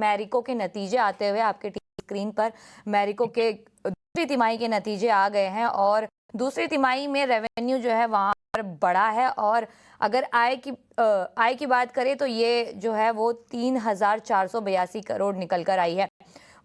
मैरिको के नतीजे आते हुए आपके टीवी स्क्रीन पर मैरिको के दूसरी तिमाही के नतीजे आ गए हैं और दूसरी तिमाही में रेवेन्यू जो है वहाँ पर बढ़ा है। और अगर आय की बात करें तो ये जो है वो 3,482 करोड़ निकल कर आई है।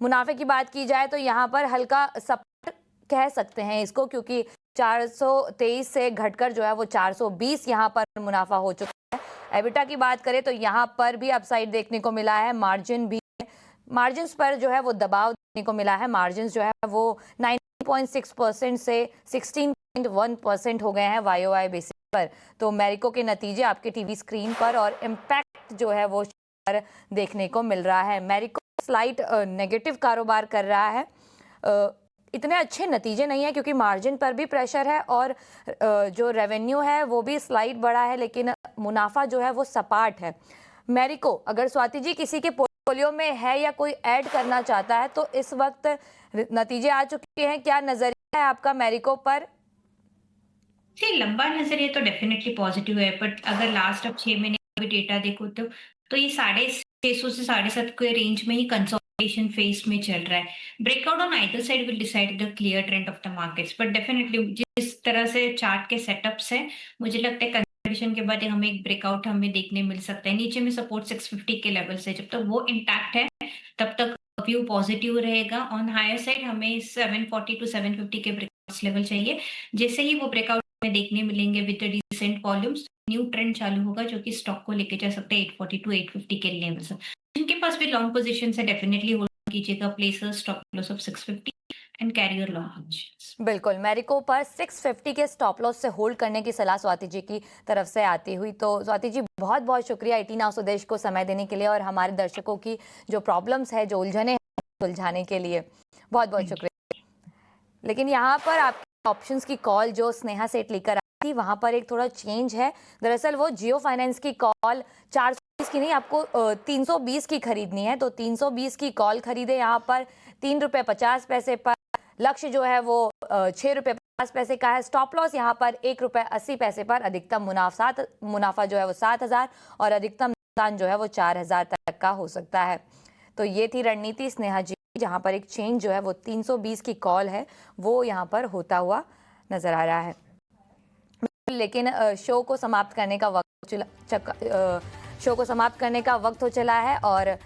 मुनाफे की बात की जाए तो यहाँ पर हल्का सपाट कह सकते हैं इसको, क्योंकि 423 से घटकर जो है वो 420 यहाँ पर मुनाफा हो चुका है। एबिटा की बात करें तो यहाँ पर भी अपसाइड देखने को मिला है। मार्जिन्स पर जो है वो दबाव देखने को मिला है। मार्जिन्स जो है वो 9.6% से 16.1% हो गए हैं YOY बेसिस पर। तो मैरिको के नतीजे आपके टीवी स्क्रीन पर और इम्पैक्ट जो है वो देखने को मिल रहा है। मैरिको स्लाइट नेगेटिव कारोबार कर रहा है। इतने अच्छे नतीजे नहीं है क्योंकि मार्जिन पर भी प्रेशर है और जो रेवेन्यू है वो भी स्लाइट बढ़ा है, लेकिन मुनाफा जो है वो सपाट है। मैरिको, अगर स्वाति जी किसी के पोर्टफोलियो में है या कोई ऐड करना चाहता है तो इस वक्त नतीजे आ चुके हैं, क्या नजरिया है आपका मैरिको पर? लंबा नजरिया तो डेफिनेटली पॉजिटिव है, बट अगर लास्ट अब 6 महीने का भी डेटा देखो तो ये 650 से 7.5 के रेंज में ही कंसोलिडेशन फेज में चल रहा है। Breakout on either side will decide the clear trend of the markets, but definitely जिस तरह से चार्ट के सेटअप्स है, मुझे लगता है कंसोलिडेशन के बाद हमें एक ब्रेकआउट हमें देखने मिल सकता है। नीचे में सपोर्ट 650 के लेवल से, जब तक वो इंटैक्ट है तब तक व्यू पॉजिटिव रहेगा। ऑन हायर साइड हमें 740 टू 750 के ब्रेकआउट लेवल चाहिए। जैसे ही वो ब्रेकआउट में देखने मिलेंगे with decent volumes, new trend चालू होगा जो कि स्टॉक को लेके जा सकते हैं 840 टू 850 के लेवल्स। जिनके पास भी लॉन्ग पोजीशन है डेफिनेटली होल्ड कीजिएगा, place stop loss of 650 and carry your long positions. बिल्कुल, मैरिको पर 650 के स्टॉप लॉस से होल्ड करने की सलाह स्वाति जी की तरफ से आती हुई। तो स्वाति जी, बहुत बहुत शुक्रिया 18 नाउ स्वदेश को समय देने के लिए और हमारे दर्शकों की जो प्रॉब्लम्स है, जो उलझने हैं, सुलझाने के लिए बहुत बहुत शुक्रिया। लेकिन यहाँ पर आपके ऑप्शंस की कॉल जो स्नेहा सेठ लेकर आई थी, वहाँ पर एक थोड़ा चेंज है। दरअसल वो जियो फाइनेंस की कॉल 420 की नहीं, आपको 320 की खरीदनी है। तो 320 की कॉल खरीदे यहाँ पर ₹3.50 पर। लक्ष्य जो है वो ₹6.50 का है। स्टॉप लॉस यहाँ पर ₹1.80 पर। अधिकतम मुनाफा जो है वो 7,000 और अधिकतम नुकसान जो है वो 4,000 तक का हो सकता है। तो ये थी रणनीति स्नेहा जी, जहाँ पर एक चेंज जो है वो 320 की कॉल है वो यहाँ पर होता हुआ नजर आ रहा है। लेकिन शो को समाप्त करने का वक्त हो चला है और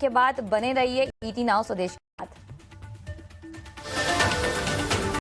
के बाद बने रहिए ET नाउ स्वदेश।